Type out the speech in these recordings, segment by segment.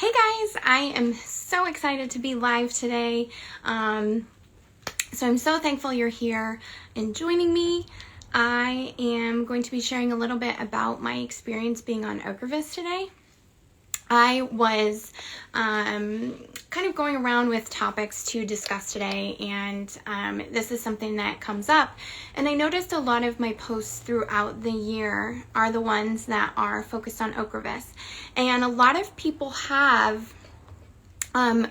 Hey guys, I am so excited to be live today. So I'm so thankful you're here and joining me. I am going to be sharing a little bit about my experience being on Ocrevus today. I was kind of going around with topics to discuss today, and this is something that comes up. And I noticed a lot of my posts throughout the year are the ones that are focused on Ocrevus. And a lot of people have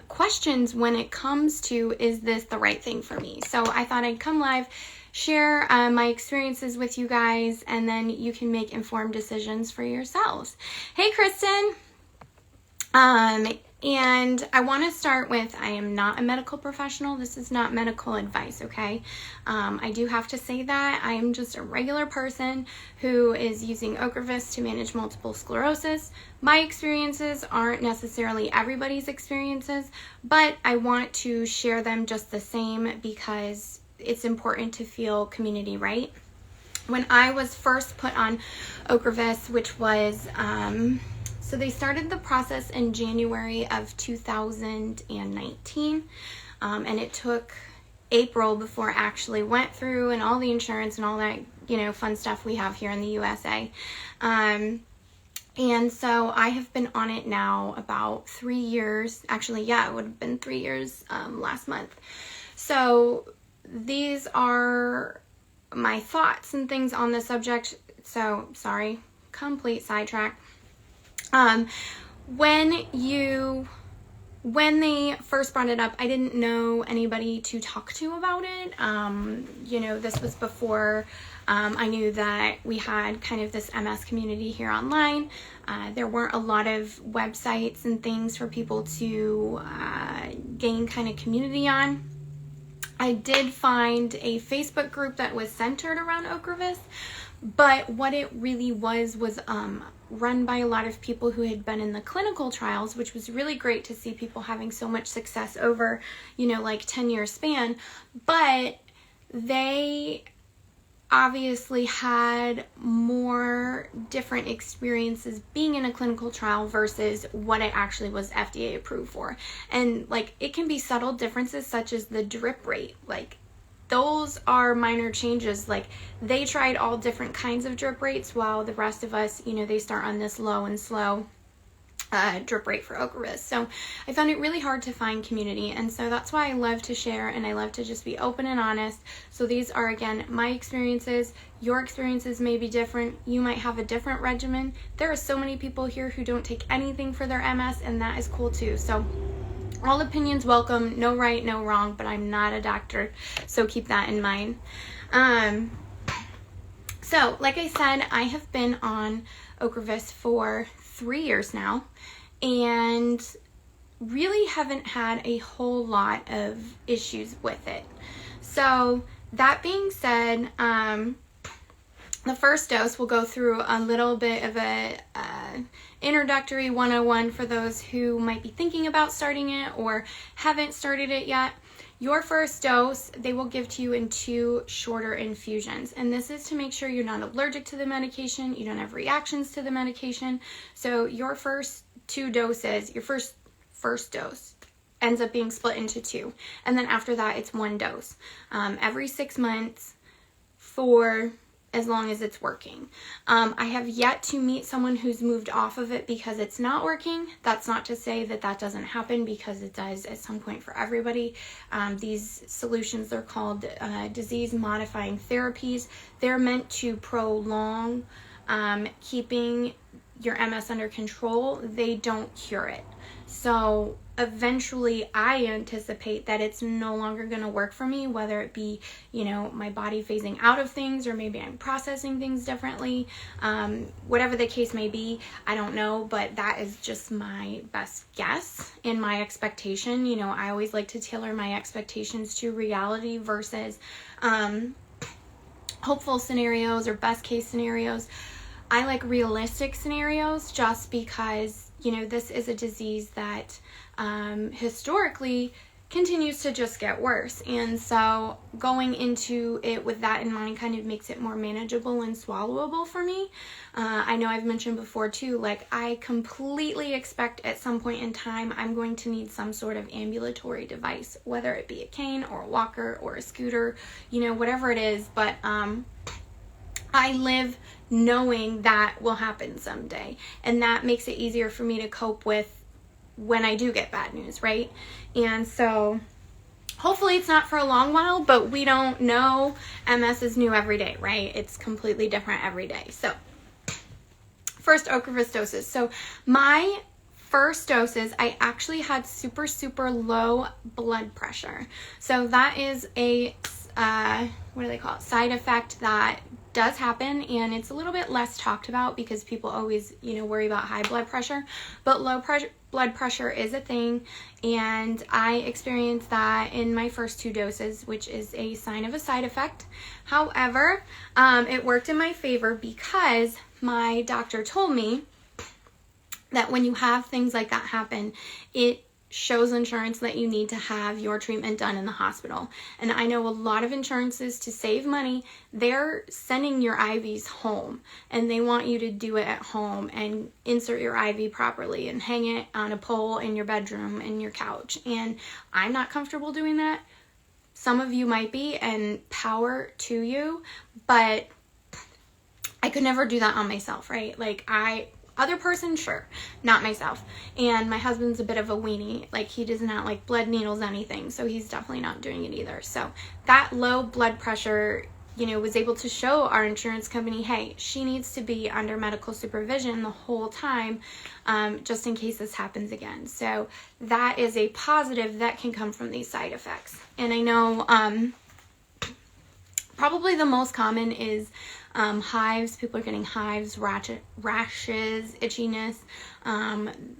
questions when it comes to, is this the right thing for me? So I thought I'd come live, share my experiences with you guys, and then you can make informed decisions for yourselves. Hey, Kristen. And I want to start with, I am not a medical professional. This is not medical advice, okay? I do have to say that. I am just a regular person who is using Ocrevus to manage multiple sclerosis. My experiences aren't necessarily everybody's experiences, but I want to share them just the same because it's important to feel community, right? When I was first put on Ocrevus, which was, so they started the process in January of 2019, and it took April before it actually went through, and all the insurance and all that, fun stuff we have here in the USA. And so I have been on it now about 3 years. Actually, yeah, it would have been 3 years last month. So these are my thoughts and things on the subject. So, sorry, complete sidetrack. When they first brought it up, I didn't know anybody to talk to about it. This was before I knew that we had kind of this MS community here online. There weren't a lot of websites and things for people to gain kind of community on. I did find a Facebook group that was centered around Ocrevus, but what it really was run by a lot of people who had been in the clinical trials, which was really great to see people having so much success over, 10-year span. But they obviously had more different experiences being in a clinical trial versus what it actually was FDA approved for. And it can be subtle differences such as the drip rate. Those are minor changes. They tried all different kinds of drip rates while the rest of us, they start on this low and slow drip rate for Ocrevus. So I found it really hard to find community. And so that's why I love to share, and I love to just be open and honest. So these are, again, my experiences. Your experiences may be different. You might have a different regimen. There are so many people here who don't take anything for their MS, and that is cool too. So all opinions welcome, no right, no wrong, but I'm not a doctor, so keep that in mind. So, like I said, I have been on Ocrevus for 3 years now, and really haven't had a whole lot of issues with it. So, that being said, the first dose will go through a little bit of a introductory 101 for those who might be thinking about starting it or haven't started it yet. Your first dose, they will give to you in 2 shorter infusions. And this is to make sure you're not allergic to the medication, you don't have reactions to the medication. So your first 2 doses, your first dose ends up being split into 2. And then after that, it's 1 dose every 6 months for as long as it's working. I have yet to meet someone who's moved off of it because it's not working. That's not to say that that doesn't happen, because it does at some point for everybody. These solutions, they're called disease-modifying therapies. They're meant to prolong keeping your MS under control. They don't cure it. So eventually I anticipate that it's no longer going to work for me, whether it be, my body phasing out of things, or maybe I'm processing things differently. Whatever the case may be, I don't know, but that is just my best guess and my expectation. I always like to tailor my expectations to reality versus hopeful scenarios or best case scenarios. I like realistic scenarios just because, this is a disease that historically continues to just get worse. And so going into it with that in mind kind of makes it more manageable and swallowable for me. I know I've mentioned before too, like I completely expect at some point in time I'm going to need some sort of ambulatory device, whether it be a cane or a walker or a scooter, you know, whatever it is. But I live knowing that will happen someday, and that makes it easier for me to cope with when I do get bad news, right? And so hopefully it's not for a long while, but we don't know. MS is new every day, right? It's completely different every day. So first, Ocrevus doses. So my first doses, I actually had super, super low blood pressure. So that is a, what do they call it? Side effect that does happen, and it's a little bit less talked about because people always, you know, worry about high blood pressure, but blood pressure is a thing, and I experienced that in my first 2 doses, which is a sign of a side effect. However, it worked in my favor because my doctor told me that when you have things like that happen, it shows insurance that you need to have your treatment done in the hospital. And I know a lot of insurances, to save money, they're sending your IVs home, and they want you to do it at home and insert your IV properly and hang it on a pole in your bedroom and your couch. And I'm not comfortable doing that. Some of you might be, and power to you, but I could never do that on myself, right? Like other person, sure, not myself. And my husband's a bit of a weenie. Like, he does not like blood needles, anything, so he's definitely not doing it either. So that low blood pressure, you know, was able to show our insurance company, hey, she needs to be under medical supervision the whole time, just in case this happens again. So that is a positive that can come from these side effects. And I know probably the most common is hives. People are getting hives, rashes, itchiness.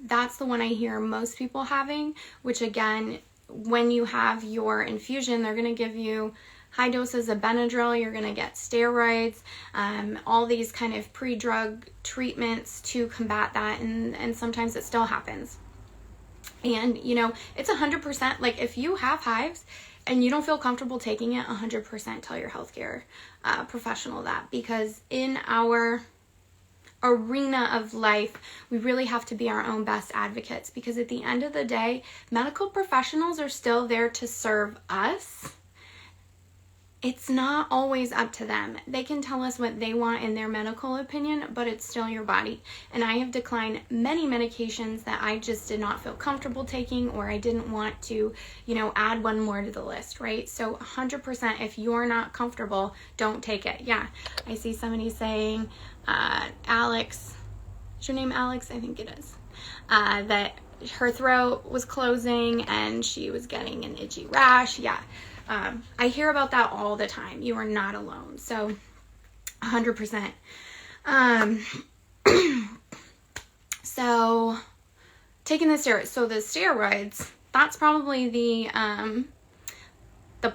That's the one I hear most people having, which again, when you have your infusion, they're going to give you high doses of Benadryl, you're going to get steroids, all these kind of pre-drug treatments to combat that, and sometimes it still happens. And, you know, it's 100%, like, if you have hives and you don't feel comfortable taking it, 100% tell your healthcare professional that, because in our arena of life, we really have to be our own best advocates, because at the end of the day, medical professionals are still there to serve us. It's not always up to them. They can tell us what they want in their medical opinion, but it's still your body. And I have declined many medications that I just did not feel comfortable taking, or I didn't want to, you know, add one more to the list, right? So 100%, if you're not comfortable, don't take it. Yeah, I see somebody saying, Alex, is your name Alex? I think it is. That her throat was closing and she was getting an itchy rash. Yeah. I hear about that all the time. You are not alone. So 100%. So taking the steroids. So the steroids, that's probably the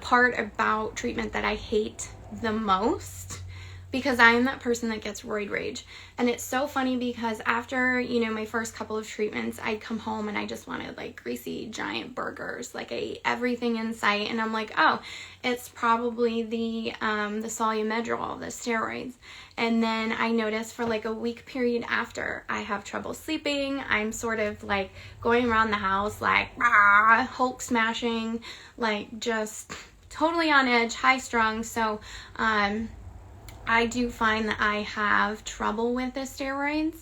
part about treatment that I hate the most, because I'm that person that gets roid rage. And it's so funny because after, you know, my first couple of treatments, I'd come home and I just wanted like greasy giant burgers. Like, I ate everything in sight, and I'm like, oh, it's probably the Solumedrol, the steroids. And then I noticed for like a week period after, I have trouble sleeping. I'm sort of like going around the house like Hulk smashing, like just totally on edge, high strung. So I do find that I have trouble with the steroids.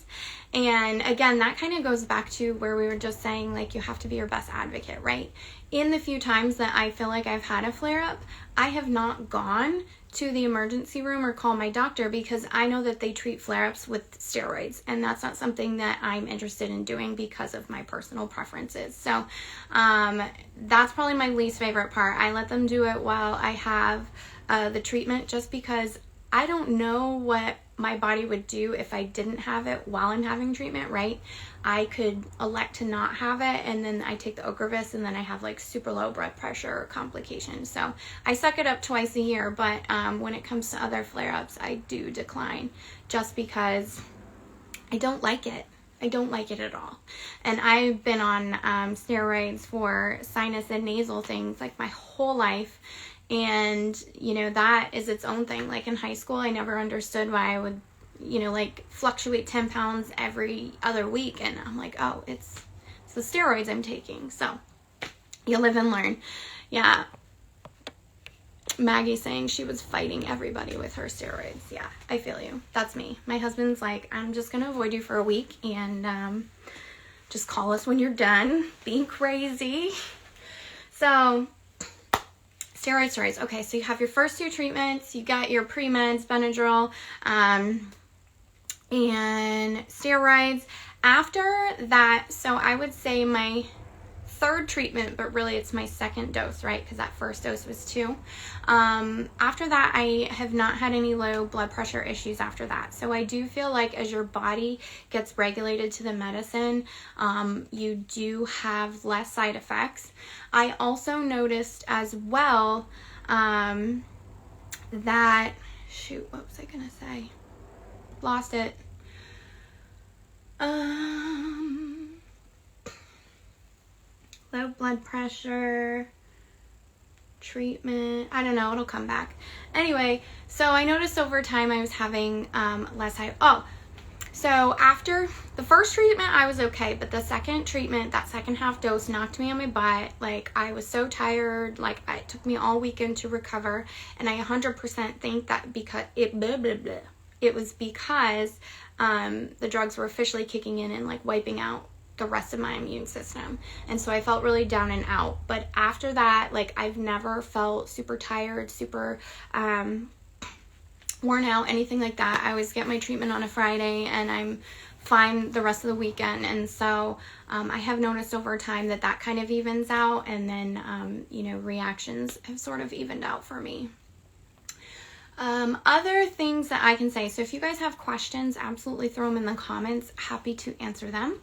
And again, that kind of goes back to where we were just saying, like, you have to be your best advocate, right? In the few times that I feel like I've had a flare-up, I have not gone to the emergency room or call my doctor, because I know that they treat flare-ups with steroids, and that's not something that I'm interested in doing because of my personal preferences. So that's probably my least favorite part. I let them do it while I have the treatment, just because I don't know what my body would do if I didn't have it while I'm having treatment, right? I could elect to not have it, and then I take the Ocrevus, and then I have like super low blood pressure or complications. So I suck it up twice a year, but when it comes to other flare-ups, I do decline, just because I don't like it. I don't like it at all. And I've been on steroids for sinus and nasal things like my whole life. And, you know, that is its own thing. Like in high school, I never understood why I would, you know, like fluctuate 10 pounds every other week. And I'm like, oh, it's the steroids I'm taking. So you live and learn. Yeah. Maggie saying she was fighting everybody with her steroids. Yeah, I feel you. That's me. My husband's like, I'm just going to avoid you for a week and just call us when you're done being crazy. So, steroids. Okay, so you have your first 2 treatments. You got your pre-meds, Benadryl, and steroids. After that, so I would say my 3rd treatment, but really it's my 2nd dose, right? Because that first dose was 2. After that, I have not had any low blood pressure issues after that. So I do feel like as your body gets regulated to the medicine, you do have less side effects. I also noticed as well that, shoot, what was I going to say? Lost it. Low blood pressure, treatment, I don't know, it'll come back. Anyway, so I noticed over time I was having less high, so after the first treatment I was okay, but the 2nd treatment, that 2nd half dose knocked me on my butt. Like I was so tired, like it took me all weekend to recover, and I 100% think that because it was because the drugs were officially kicking in and like wiping out the rest of my immune system. And so I felt really down and out. But after that, like I've never felt super tired, super worn out, anything like that. I always get my treatment on a Friday and I'm fine the rest of the weekend. And so I have noticed over time that that kind of evens out, and then you know, reactions have sort of evened out for me. Other things that I can say, so if you guys have questions, absolutely throw them in the comments. Happy to answer them.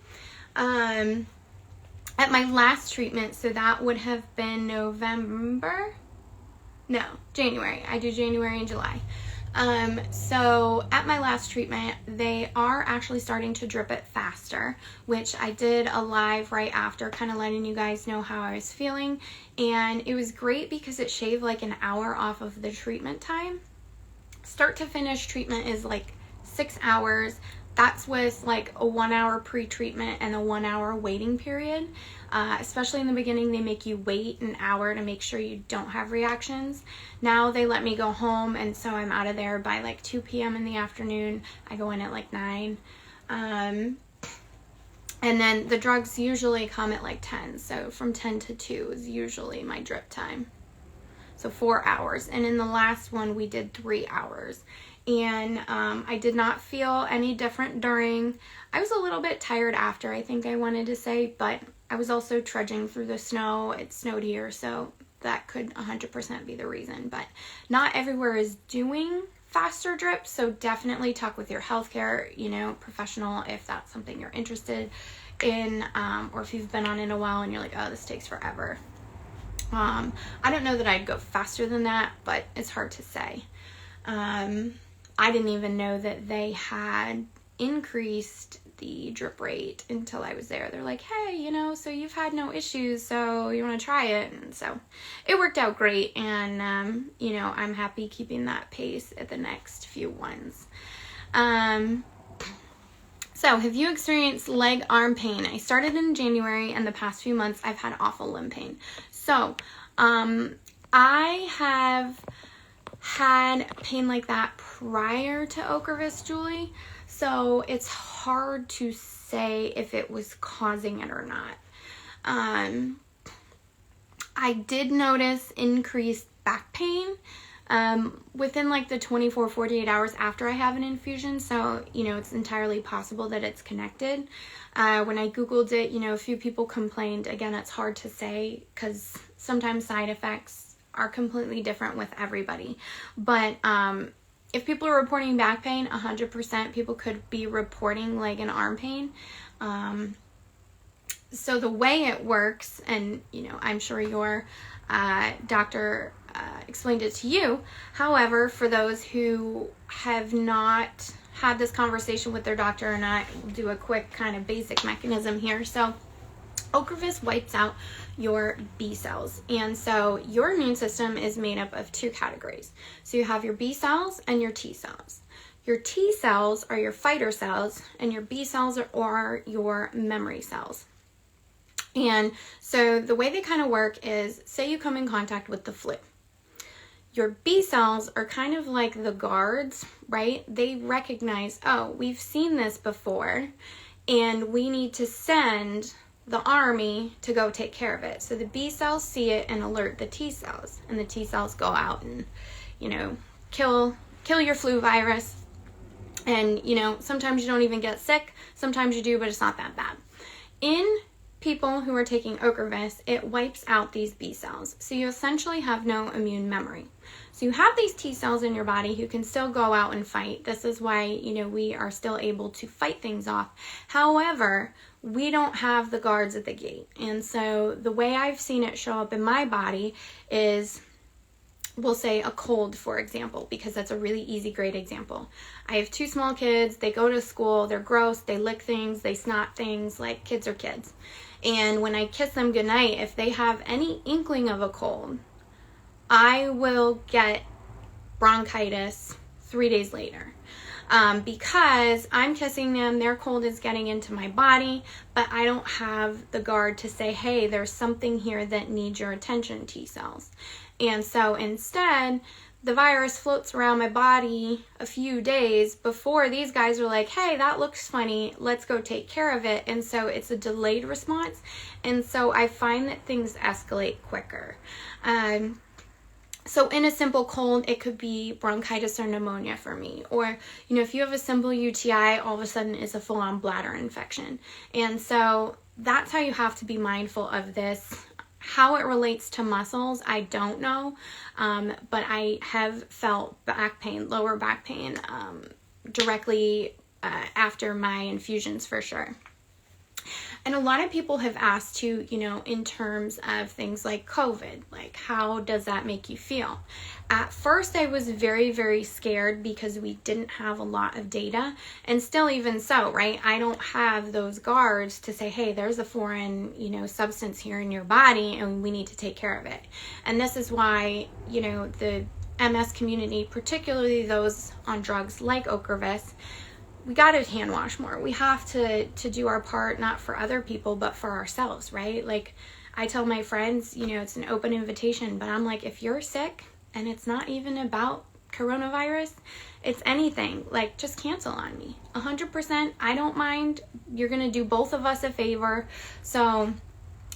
At my last treatment, so that would have been January. I do January and July. So at my last treatment, they are actually starting to drip it faster, which I did a live right after, kind of letting you guys know how I was feeling. And it was great because it shaved like an hour off of the treatment time. Start to finish treatment is like 6 hours. That's with like a 1 hour pre-treatment and a 1 hour waiting period. Especially in the beginning, they make you wait an hour to make sure you don't have reactions. Now they let me go home, and so I'm out of there by like 2 p.m. in the afternoon. I go in at like 9. And then the drugs usually come at like 10. So from 10 to 2 is usually my drip time. So 4 hours. And in the last one, we did 3 hours. And I did not feel any different during. I was a little bit tired after, I think I wanted to say, but I was also trudging through the snow. It snowed here, so that could 100% be the reason. But not everywhere is doing faster drips, so definitely talk with your healthcare, you know, professional if that's something you're interested in, or if you've been on it a while and you're like, oh, this takes forever. I don't know that I'd go faster than that, but it's hard to say. I didn't even know that they had increased the drip rate until I was there. They're like, hey, you know, so you've had no issues, so you want to try it? And so it worked out great, and, you know, I'm happy keeping that pace at the next few ones. So have you experienced leg arm pain? I started in January, and the past few months I've had awful limb pain. So I have had pain like that prior to Ocrevus, Julie, so it's hard to say if it was causing it or not. I did notice increased back pain within like the 24-48 hours after I have an infusion, so you know, it's entirely possible that it's connected. When I googled it, you know, a few people complained. Again, it's hard to say because sometimes side effects are completely different with everybody. But if people are reporting back pain, 100% people could be reporting leg and arm pain. So the way it works, and you know, I'm sure your doctor explained it to you. However, for those who have not had this conversation with their doctor, and I will do a quick kind of basic mechanism here. So Ocrevus wipes out your B cells. And so your immune system is made up of two categories. So you have your B cells and your T cells. Your T cells are your fighter cells, and your B cells are your memory cells. And so the way they kind of work is, say you come in contact with the flu. Your B cells are kind of like the guards, right? They recognize, oh, we've seen this before, and we need to send the army to go take care of it. So the B cells see it and alert the T cells, and the T cells go out and, kill your flu virus. And, sometimes you don't even get sick. Sometimes you do, but it's not that bad. In people who are taking Ocrevus, it wipes out these B cells. So you essentially have no immune memory. So you have these T cells in your body who can still go out and fight. This is why, we are still able to fight things off. However, we don't have the guards at the gate. And so the way I've seen it show up in my body is, we'll say a cold, for example, because that's a really easy, great example. I have two small kids. They go to school. They're gross. They lick things. They snot things. Like, kids are kids. And when I kiss them goodnight, if they have any inkling of a cold, I will get bronchitis 3 days later. Because I'm kissing them, their cold is getting into my body, but I don't have the guard to say, hey, there's something here that needs your attention, T cells. And so instead, the virus floats around my body a few days before these guys are like, hey, that looks funny, let's go take care of it. And so it's a delayed response. And so I find that things escalate quicker. So in a simple cold, it could be bronchitis or pneumonia for me. Or, if you have a simple UTI, all of a sudden it's a full-on bladder infection. And so that's how you have to be mindful of this. How it relates to muscles, I don't know. But I have felt back pain, lower back pain, directly after my infusions for sure. And a lot of people have asked too, in terms of things like COVID, like how does that make you feel? At first I was very, very scared because we didn't have a lot of data, and still even so, right? I don't have those guards to say, hey, there's a foreign, substance here in your body and we need to take care of it. And this is why, the MS community, particularly those on drugs like Ocrevus, we got to hand wash more. We have to do our part, not for other people, but for ourselves, right? Like, I tell my friends, it's an open invitation, but I'm like, if you're sick and it's not even about coronavirus, it's anything, like, just cancel on me. 100%, I don't mind. You're going to do both of us a favor. So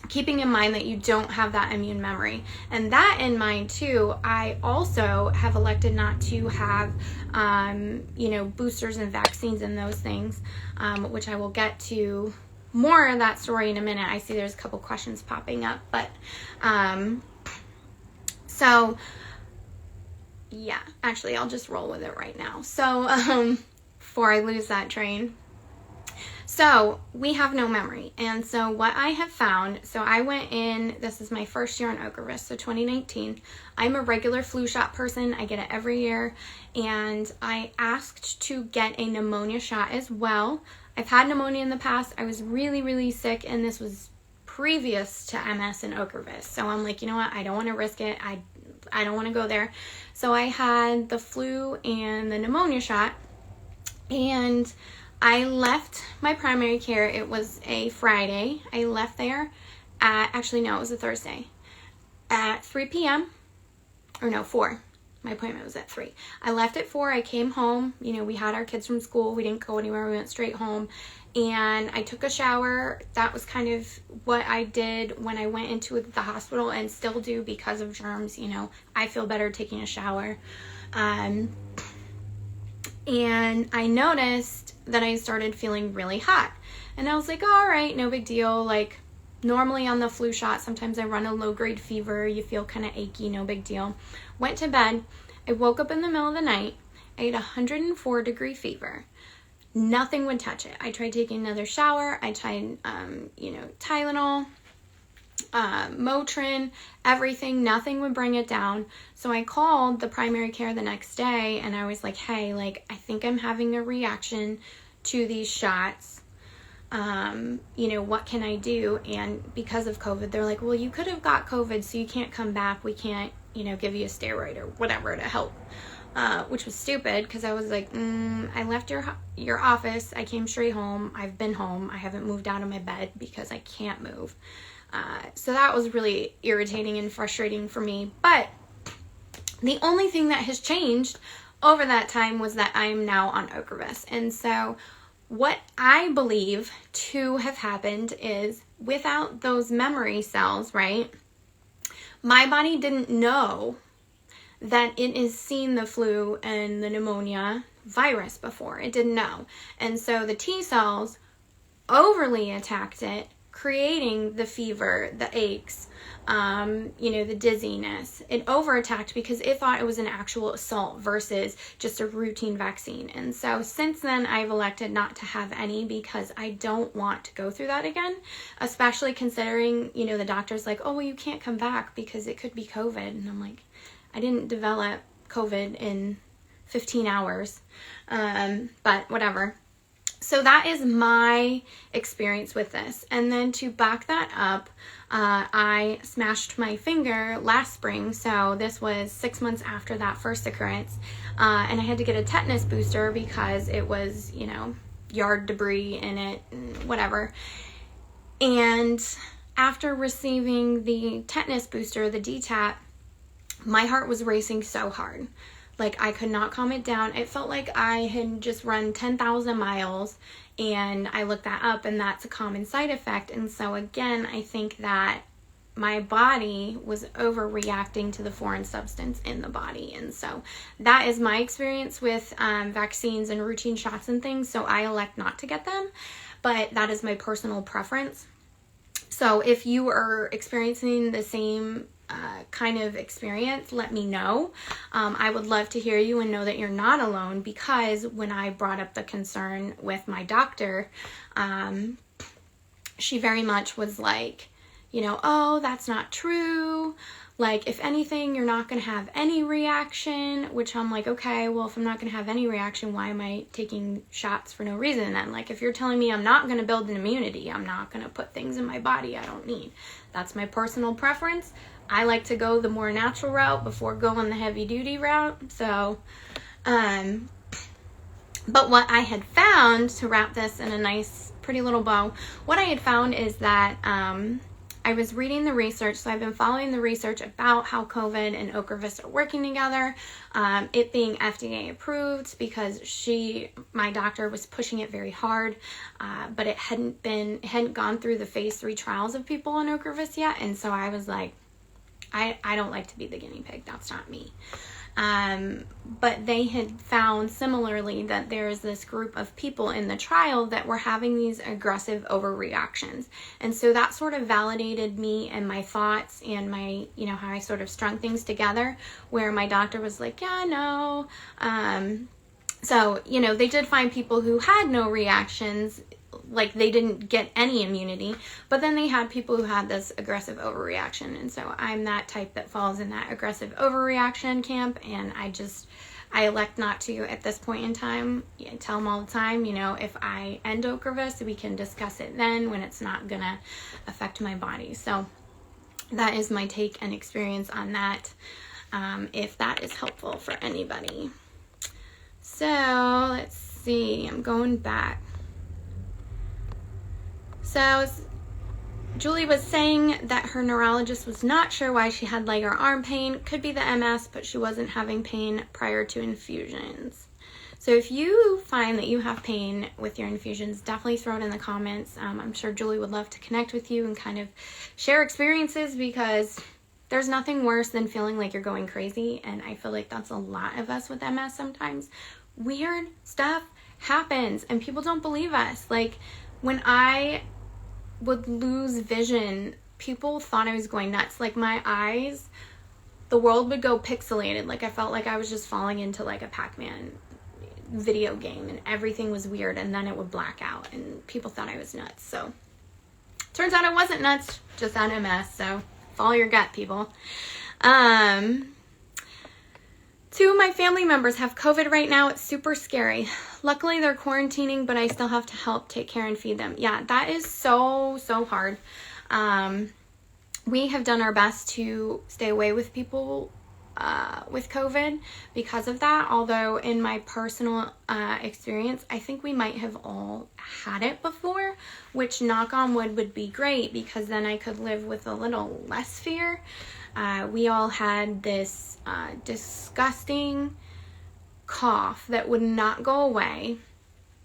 keeping in mind that you don't have that immune memory. And that in mind too, I also have elected not to have, boosters and vaccines and those things, which I will get to more of that story in a minute. I see there's a couple questions popping up, but, so yeah, actually I'll just roll with it right now. So, before I lose that train. So we have no memory. And so what I have found, so I went in, this is my first year on Ocrevus, so 2019. I'm a regular flu shot person. I get it every year. And I asked to get a pneumonia shot as well. I've had pneumonia in the past. I was really, really sick, and this was previous to MS and Ocrevus. So I'm like, you know what? I don't want to risk it. I don't want to go there. So I had the flu and the pneumonia shot, and I left my primary care. It was a Friday. I left there at, actually no, it was a Thursday, at 3 p.m. Or no, 4. My appointment was at 3. I left at 4. I came home. We had our kids from school. We didn't go anywhere. We went straight home. And I took a shower. That was kind of what I did when I went into the hospital, and still do because of germs. I feel better taking a shower. And I noticed that I started feeling really hot. And I was like, all right, no big deal. Like, normally on the flu shot, sometimes I run a low-grade fever. You feel kind of achy, no big deal. Went to bed. I woke up in the middle of the night. I had 104-degree fever. Nothing would touch it. I tried taking another shower. I tried, Tylenol. Motrin, everything, nothing would bring it down. So I called the primary care the next day and I was like, hey, like, I think I'm having a reaction to these shots. You know, what can I do? And because of COVID, they're like, well, you could have got COVID, so you can't come back. We can't, you know, give you a steroid or whatever to help. Which was stupid because I was like, I left your office. I came straight home. I've been home. I haven't moved out of my bed because I can't move. So that was really irritating and frustrating for me. But the only thing that has changed over that time was that I am now on Ocrevus. And so what I believe to have happened is without those memory cells, right, my body didn't know that it has seen the flu and the pneumonia virus before. It didn't know. And so the T cells overly attacked it, creating the fever, the aches, you know, the dizziness. It over-attacked because it thought it was an actual assault versus just a routine vaccine. And so since then, I've elected not to have any because I don't want to go through that again, especially considering, you know, the doctor's like, oh, well, you can't come back because it could be COVID. And I'm like, I didn't develop COVID in 15 hours, but whatever. So that is my experience with this. And then to back that up, I smashed my finger last spring. So this was 6 months after that first occurrence. And I had to get a tetanus booster because it was, you know, yard debris in it and whatever. And after receiving the tetanus booster, the DTaP, my heart was racing so hard. Like, I could not calm it down. It felt like I had just run 10,000 miles, and I looked that up, and that's a common side effect. And so, again, I think that my body was overreacting to the foreign substance in the body. And so that is my experience with vaccines and routine shots and things. So I elect not to get them, but that is my personal preference. So if you are experiencing the same kind of experience, let me know. I would love to hear you and know that you're not alone, because when I brought up the concern with my doctor, she very much was like, you know, oh, that's not true. Like, if anything, you're not going to have any reaction, which I'm like, okay, well, if I'm not going to have any reaction, why am I taking shots for no reason then? Like, if you're telling me I'm not going to build an immunity, I'm not going to put things in my body I don't need. That's my personal preference. I like to go the more natural route before going the heavy duty route. So, but what I had found, to wrap this in a nice, pretty little bow, what I had found is that, I was reading the research, so I've been following the research about how COVID and Ocrevus are working together, it being FDA approved, because my doctor was pushing it very hard, but it hadn't gone through the phase 3 trials of people on Ocrevus yet, and so I was like, I don't like to be the guinea pig, that's not me. But they had found similarly that there is this group of people in the trial that were having these aggressive overreactions. And so that sort of validated me and my thoughts and my, you know, how I sort of strung things together, where my doctor was like, yeah, no. So, you know, they did find people who had no reactions, like they didn't get any immunity, but then they had people who had this aggressive overreaction. And so I'm that type that falls in that aggressive overreaction camp, and I elect not to at this point in time. I tell them all the time, you know, if I end Ocrevus, we can discuss it then when it's not gonna affect my body. So that is my take and experience on that, if that is helpful for anybody. So let's see, I'm going back. So Julie was saying that her neurologist was not sure why she had leg or arm pain. Could be the MS, but she wasn't having pain prior to infusions. So if you find that you have pain with your infusions, definitely throw it in the comments. I'm sure Julie would love to connect with you and kind of share experiences, because there's nothing worse than feeling like you're going crazy. And I feel like that's a lot of us with MS sometimes. Weird stuff happens and people don't believe us. Like, when I would lose vision, people thought I was going nuts. Like, my eyes, the world would go pixelated. Like, I felt like I was just falling into like a Pac-Man video game, and everything was weird, and then it would black out, and people thought I was nuts. So Turns out it wasn't nuts, just on MS, so follow your gut, people. 2 of my family members have COVID right now. It's super scary. Luckily, they're quarantining, but I still have to help take care and feed them. Yeah, that is so hard. We have done our best to stay away with people with COVID because of that. Although in my personal experience, I think we might have all had it before, which, knock on wood, would be great because then I could live with a little less fear. We all had this disgusting cough that would not go away.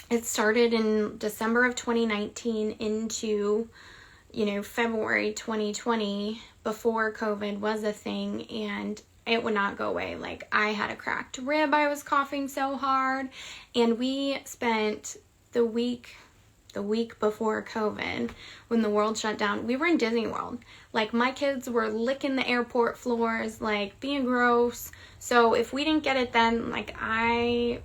It started in December of 2019 into, February 2020, before COVID was a thing, and it would not go away. Like, I had a cracked rib. I was coughing so hard, and we spent the week before COVID, when the world shut down, we were in Disney World. Like, my kids were licking the airport floors, like, being gross. So if we didn't get it then, like, I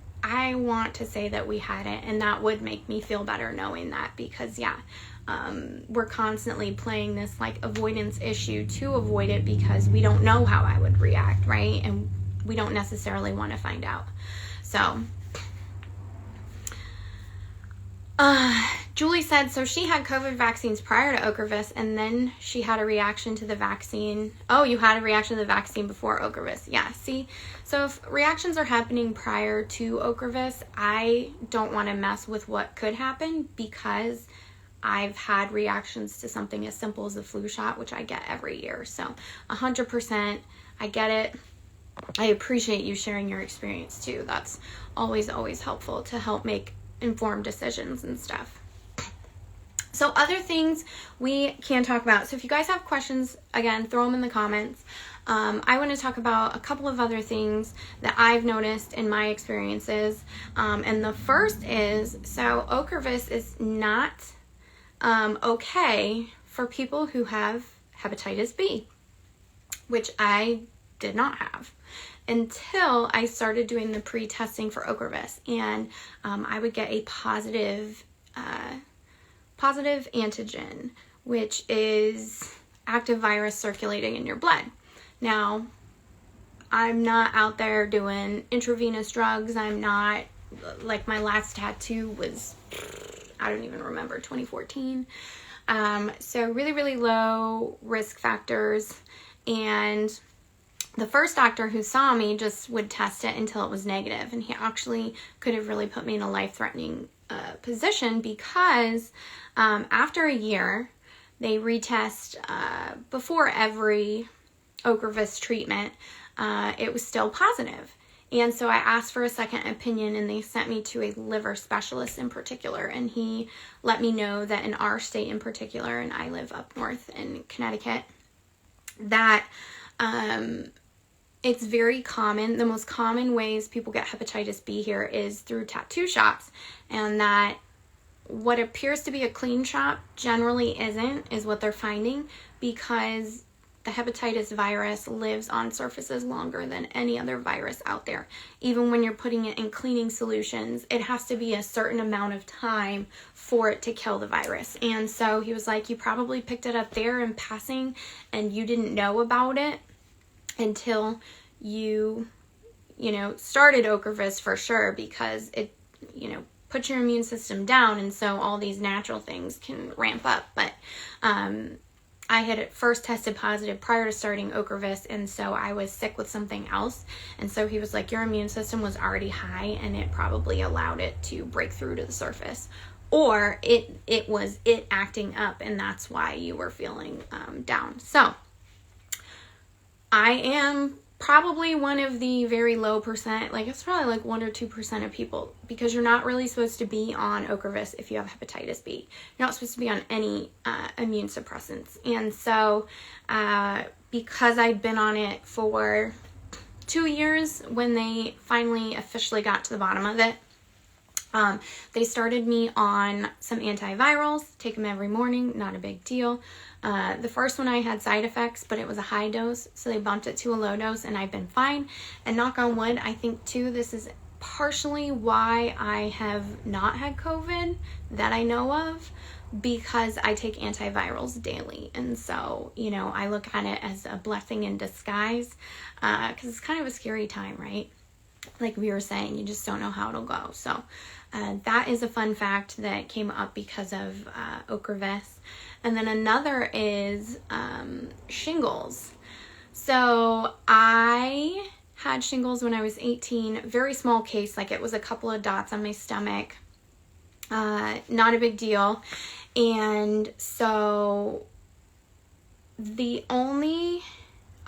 want to say that we had it, and that would make me feel better knowing that, because we're constantly playing this like avoidance issue to avoid it because we don't know how I would react, right? And we don't necessarily want to find out. So Julie said, so she had COVID vaccines prior to Ocrevus, and then she had a reaction to the vaccine. Oh, you had a reaction to the vaccine before Ocrevus. Yeah, see? So if reactions are happening prior to Ocrevus, I don't want to mess with what could happen because I've had reactions to something as simple as the flu shot, which I get every year. So 100%, I get it. I appreciate you sharing your experience too. That's always helpful to help make informed decisions and stuff. So other things we can talk about. So if you guys have questions, again, throw them in the comments. I want to talk about a couple of other things that I've noticed in my experiences. And the first is, so Ocrevus is not okay for people who have hepatitis B, which I did not have until I started doing the pre-testing for Ocrevus, and I would get a positive antigen, which is active virus circulating in your blood. Now, I'm not out there doing intravenous drugs. I'm not, like, my last tattoo was, I don't even remember, 2014. So really low risk factors. And the first doctor who saw me just would test it until it was negative. And he actually could have really put me in a life-threatening position because after a year, they retest before every Ocrevus treatment. It was still positive. And so I asked for a second opinion, and they sent me to a liver specialist in particular. And he let me know that in our state in particular, and I live up north in Connecticut, that it's very common. The most common ways people get hepatitis B here is through tattoo shops. And that what appears to be a clean shop generally isn't, is what they're finding, because the hepatitis virus lives on surfaces longer than any other virus out there. Even when you're putting it in cleaning solutions, it has to be a certain amount of time for it to kill the virus. And so he was like, you probably picked it up there in passing and you didn't know about it until you started Ocrevus for sure, because it, puts your immune system down, and so all these natural things can ramp up. But I had at first tested positive prior to starting Ocrevus, and so I was sick with something else. And so he was like, your immune system was already high, and it probably allowed it to break through to the surface. Or it was it acting up, and that's why you were feeling down. So I am probably one of the very low percent, like it's probably like 1 or 2% of people, because you're not really supposed to be on Ocrevus if you have hepatitis B. You're not supposed to be on any immune suppressants. And so because I'd been on it for 2 years, when they finally officially got to the bottom of it, they started me on some antivirals, take them every morning, not a big deal. The first one I had side effects, but it was a high dose, so they bumped it to a low dose, and I've been fine. And knock on wood, I think too, this is partially why I have not had COVID that I know of. because I take antivirals daily. And so, you know, I look at it as a blessing in disguise, because it's kind of a scary time, right? Like we were saying, you just don't know how it'll go. So that is a fun fact that came up because of Ocrevus. And then another is shingles. So I had shingles when I was 18, very small case, like it was a couple of dots on my stomach, not a big deal. And so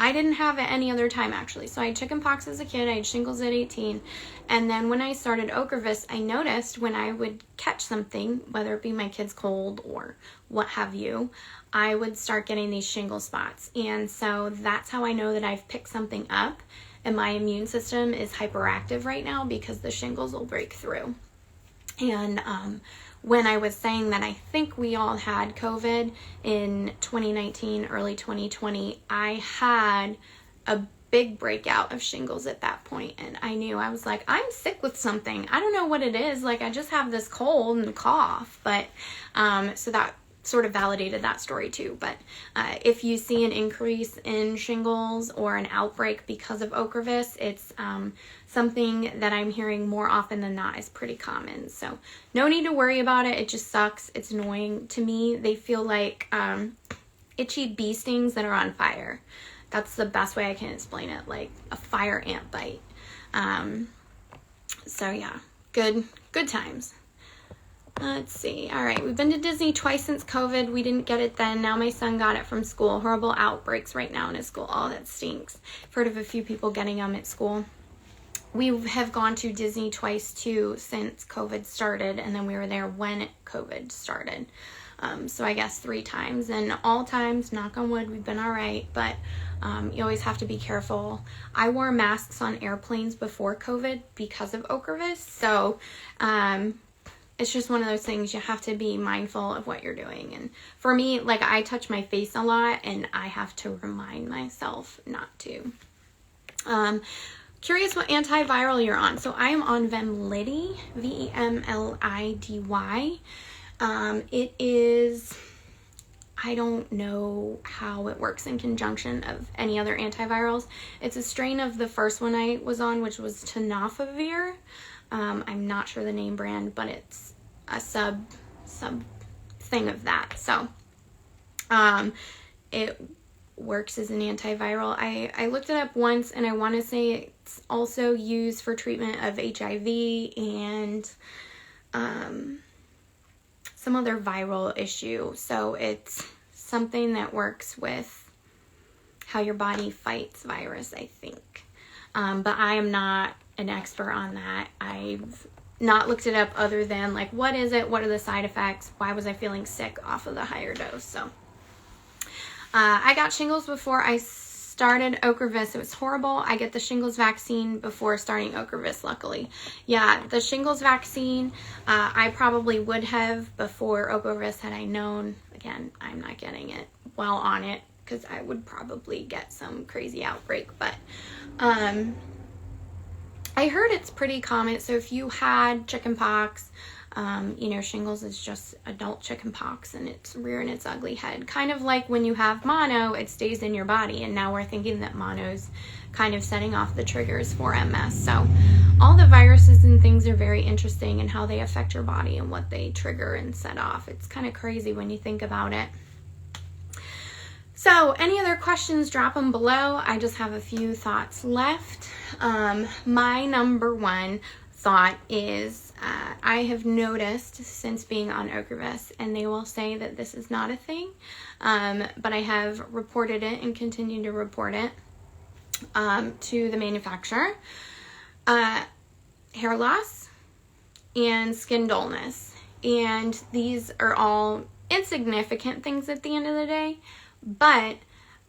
I didn't have it any other time actually. So I had chickenpox as a kid, I had shingles at 18. And then when I started Ocrevus, I noticed when I would catch something, whether it be my kid's cold or what have you, I would start getting these shingle spots. And so that's how I know that I've picked something up and my immune system is hyperactive right now, because the shingles will break through. And when I was saying that I think we all had COVID in 2019, early 2020, I had a big breakout of shingles at that point. And I knew, I was like, I'm sick with something. I don't know what it is. Like, I just have this cold and cough. But so that sort of validated that story too. But if you see an increase in shingles or an outbreak because of Ocrevus, it's something that I'm hearing more often than not is pretty common. So no need to worry about it. It just sucks. It's annoying to me. They feel like itchy bee stings that are on fire. That's the best way I can explain it, like a fire ant bite. So yeah, good times. Let's see. All right, we've been to Disney twice since COVID. We didn't get it then. Now my son got it from school. Horrible outbreaks right now in his school. Oh, that stinks. I've heard of a few people getting them at school. We have gone to Disney twice too since COVID started, and then we were there when COVID started. So I guess 3 times, and all times, knock on wood, we've been all right, but you always have to be careful. I wore masks on airplanes before COVID because of Ocrevus, so it's just one of those things. You have to be mindful of what you're doing. And for me, like, I touch my face a lot, and I have to remind myself not to. Curious what antiviral you're on. So I am on Vemlidy, Vemlidy. It is, I don't know how it works in conjunction of any other antivirals. It's a strain of the first one I was on, which was tenofovir. I'm not sure the name brand, but it's a sub thing of that. So it works as an antiviral. I looked it up once, and I want to say it's also used for treatment of HIV and some other viral issue. So it's something that works with how your body fights virus, I think. But I am not an expert on that. I've not looked it up other than, like, what is it? What are the side effects? Why was I feeling sick off of the higher dose? So I got shingles before I started Ocrevus. It was horrible. I get the shingles vaccine before starting Ocrevus, luckily. Yeah, the shingles vaccine, I probably would have before Ocrevus had I known. Again, I'm not getting it while on it because I would probably get some crazy outbreak. But I heard it's pretty common. So if you had chickenpox, shingles is just adult chickenpox, and it's rearing its ugly head. Kind of like when you have mono, it stays in your body, and now we're thinking that mono's kind of setting off the triggers for MS. So all the viruses and things are very interesting in how they affect your body and what they trigger and set off. It's kind of crazy when you think about it. So any other questions, drop them below. I just have a few thoughts left. My number one thought is I have noticed since being on Ocrevus, and they will say that this is not a thing, but I have reported it and continue to report it to the manufacturer. Hair loss and skin dullness. And these are all insignificant things at the end of the day, but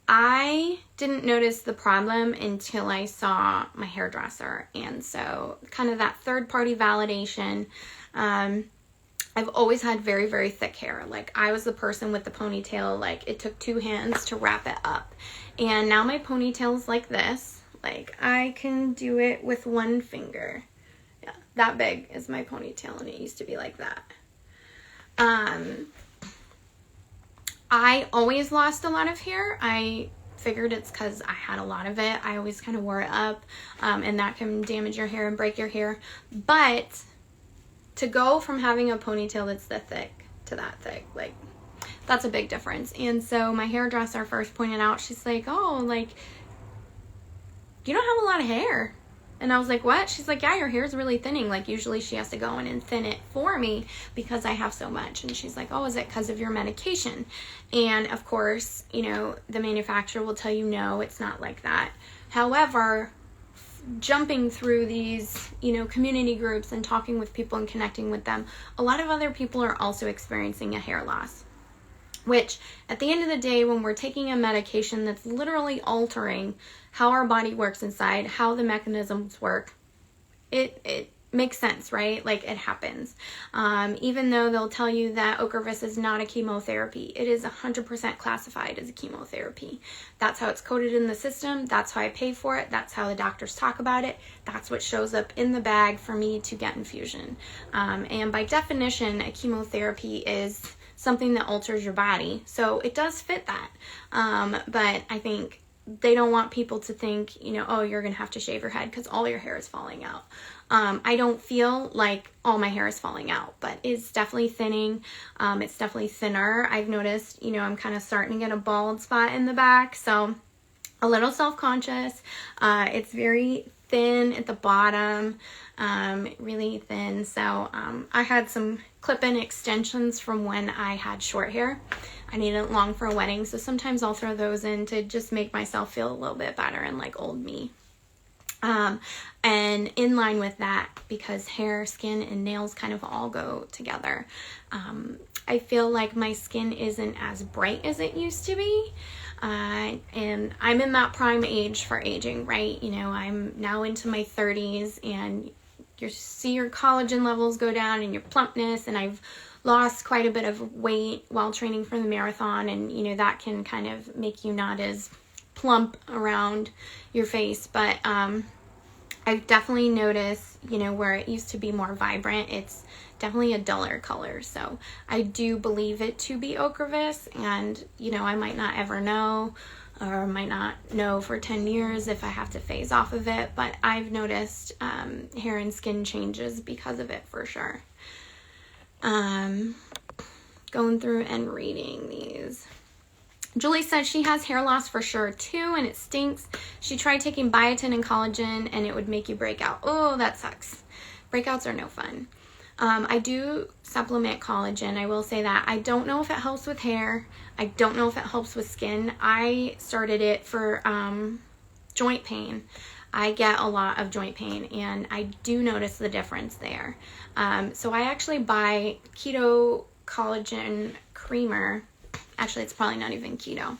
I didn't notice the problem until I saw my hairdresser. And so kind of that third-party validation. I've always had very, very thick hair. Like, I was the person with the ponytail. Like, it took 2 hands to wrap it up. And now my ponytail is like this. Like, I can do it with 1 finger. Yeah, that big is my ponytail, and it used to be like that. I always lost a lot of hair. I figured it's because I had a lot of it. I always kind of wore it up, and that can damage your hair and break your hair. But to go from having a ponytail that's this thick to that thick, like, that's a big difference. And so my hairdresser first pointed out, she's like, oh, like, you don't have a lot of hair. And I was like, what? She's like, yeah, your hair's really thinning. Like, usually she has to go in and thin it for me because I have so much. And she's like, oh, is it because of your medication? And of course, you know, the manufacturer will tell you, no, it's not like that. However, jumping through these, you know, community groups and talking with people and connecting with them, a lot of other people are also experiencing a hair loss. Which, at the end of the day, when we're taking a medication that's literally altering how our body works inside, how the mechanisms work, it makes sense, right? Like, it happens. Even though they'll tell you that Ocrevus is not a chemotherapy, it is 100% classified as a chemotherapy. That's how it's coded in the system. That's how I pay for it. That's how the doctors talk about it. That's what shows up in the bag for me to get infusion. And by definition, a chemotherapy is something that alters your body. So it does fit that. But I think they don't want people to think, you know, oh, you're going to have to shave your head because all your hair is falling out. I don't feel like all my hair is falling out, but it's definitely thinning. It's definitely thinner. I've noticed, you know, I'm kind of starting to get a bald spot in the back. So a little self-conscious. It's very thin at the bottom, really thin. So I had some clip-in extensions from when I had short hair. I needed it long for a wedding, so sometimes I'll throw those in to just make myself feel a little bit better and like old me. And in line with that, because hair, skin, and nails kind of all go together, I feel like my skin isn't as bright as it used to be. And I'm in that prime age for aging, right? You know, I'm now into my 30s, and you see your collagen levels go down and your plumpness, and I've lost quite a bit of weight while training for the marathon, and you know, that can kind of make you not as plump around your face. But I've definitely noticed, you know, where it used to be more vibrant, it's definitely a duller color. So I do believe it to be Ocrevus, and you know, I might not ever know, or might not know for 10 years if I have to phase off of it, but I've noticed hair and skin changes because of it for sure. Going through and reading these. Julie says she has hair loss for sure too, and it stinks. She tried taking biotin and collagen and it would make you break out. Oh, that sucks. Breakouts are no fun. I do supplement collagen. I will say that. I don't know if it helps with hair. I don't know if it helps with skin. I started it for joint pain. I get a lot of joint pain, and I do notice the difference there. So I actually buy keto collagen creamer. Actually, it's probably not even keto,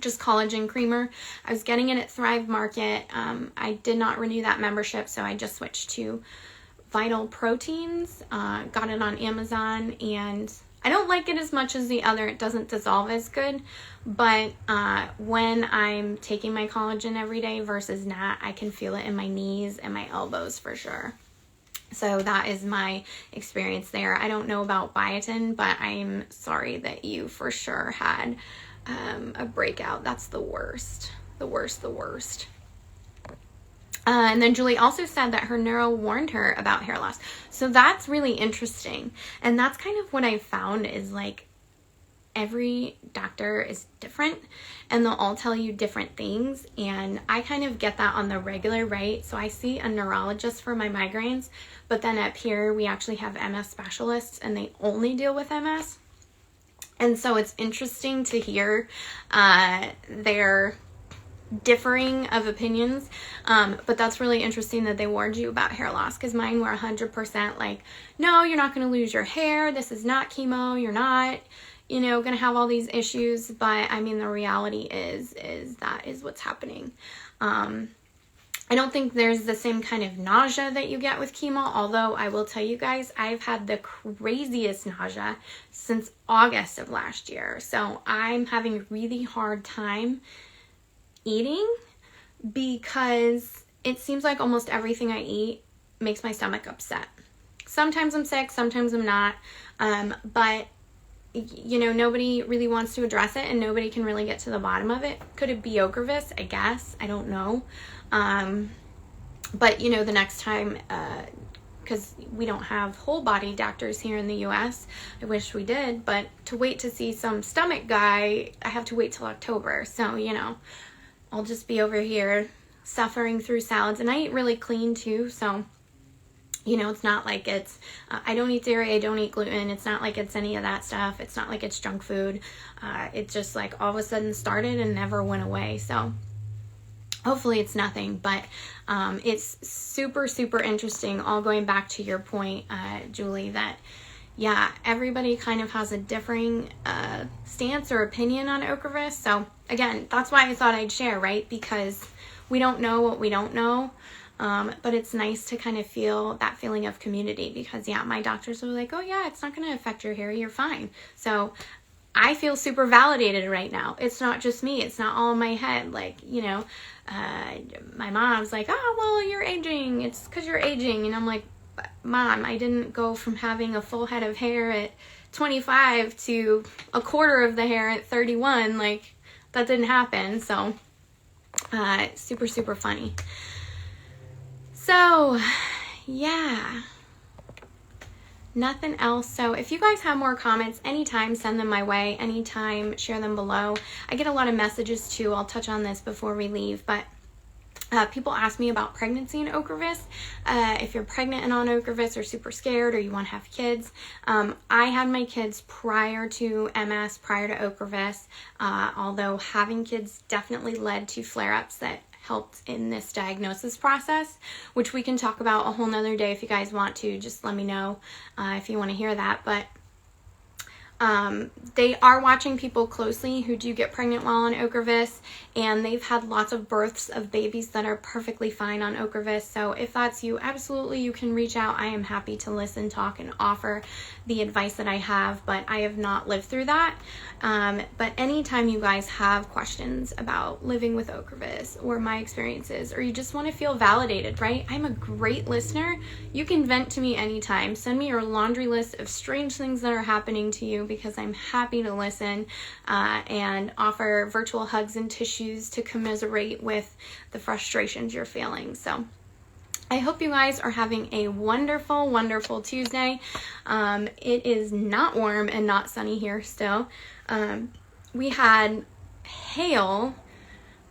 just collagen creamer. I was getting it at Thrive Market. I did not renew that membership, so I just switched to Vital Proteins. Got it on Amazon, and I don't like it as much as the other. It doesn't dissolve as good, but when I'm taking my collagen every day versus not, I can feel it in my knees and my elbows for sure. So that is my experience there. I don't know about biotin, but I'm sorry that you for sure had a breakout. That's the worst. The worst. And then Julie also said that her neuro warned her about hair loss. So that's really interesting. And that's kind of what I found is like every doctor is different and they'll all tell you different things. And I kind of get that on the regular, right? So I see a neurologist for my migraines, but then up here we actually have MS specialists and they only deal with MS. And so it's interesting to hear their differing of opinions, but that's really interesting that they warned you about hair loss, because mine were 100% like, no, you're not going to lose your hair, this is not chemo, you're not, you know, going to have all these issues. But I mean, the reality is that is what's happening. I don't think there's the same kind of nausea that you get with chemo, although I will tell you guys, I've had the craziest nausea since August of last year. So I'm having a really hard time eating because it seems like almost everything I eat makes my stomach upset. Sometimes I'm sick, sometimes I'm not, but you know, nobody really wants to address it and nobody can really get to the bottom of it. Could it be Ocrevus? I guess. I don't know. But, you know, the next time, because we don't have whole body doctors here in the US. I wish we did, but to wait to see some stomach guy, I have to wait till October. So, you know, I'll just be over here suffering through salads. And I eat really clean too, so, you know, it's not like it's, I don't eat dairy, I don't eat gluten. It's not like it's any of that stuff. It's not like it's junk food. It just like all of a sudden started and never went away. So hopefully it's nothing, but it's super, super interesting. All going back to your point, Julie, that yeah, everybody kind of has a differing stance or opinion on Ocrevus. So again, that's why I thought I'd share, right? Because we don't know what we don't know. But it's nice to kind of feel that feeling of community because yeah, my doctors were like, oh yeah, it's not going to affect your hair. You're fine. So I feel super validated right now. It's not just me. It's not all in my head. Like, you know, my mom's like, oh, well, you're aging. It's because you're aging. And I'm like, Mom, I didn't go from having a full head of hair at 25 to a quarter of the hair at 31. Like, that didn't happen. So, super, super funny. So, yeah. Nothing else. So if you guys have more comments, anytime, send them my way. Anytime, share them below. I get a lot of messages too. I'll touch on this before we leave, but people ask me about pregnancy and Ocrevus. If you're pregnant and on Ocrevus or super scared or you want to have kids. I had my kids prior to MS, prior to Ocrevus, although having kids definitely led to flare-ups that helped in this diagnosis process, which we can talk about a whole nother day if you guys want to. Just let me know if you want to hear that. But they are watching people closely who do get pregnant while on Ocrevus, and they've had lots of births of babies that are perfectly fine on Ocrevus. So if that's you, absolutely you can reach out. I am happy to listen, talk, and offer the advice that I have, but I have not lived through that. But anytime you guys have questions about living with Ocrevus or my experiences, or you just want to feel validated, right? I'm a great listener. You can vent to me anytime. Send me your laundry list of strange things that are happening to you, because I'm happy to listen and offer virtual hugs and tissues to commiserate with the frustrations you're feeling. So I hope you guys are having a wonderful, wonderful Tuesday. It is not warm and not sunny here still. We had hail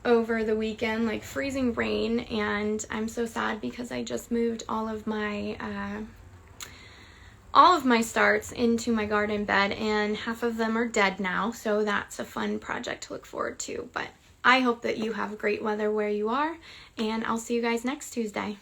over the weekend, like freezing rain, and I'm so sad because I just moved all of my starts into my garden bed, and half of them are dead now, so that's a fun project to look forward to. But I hope that you have great weather where you are, and I'll see you guys next Tuesday.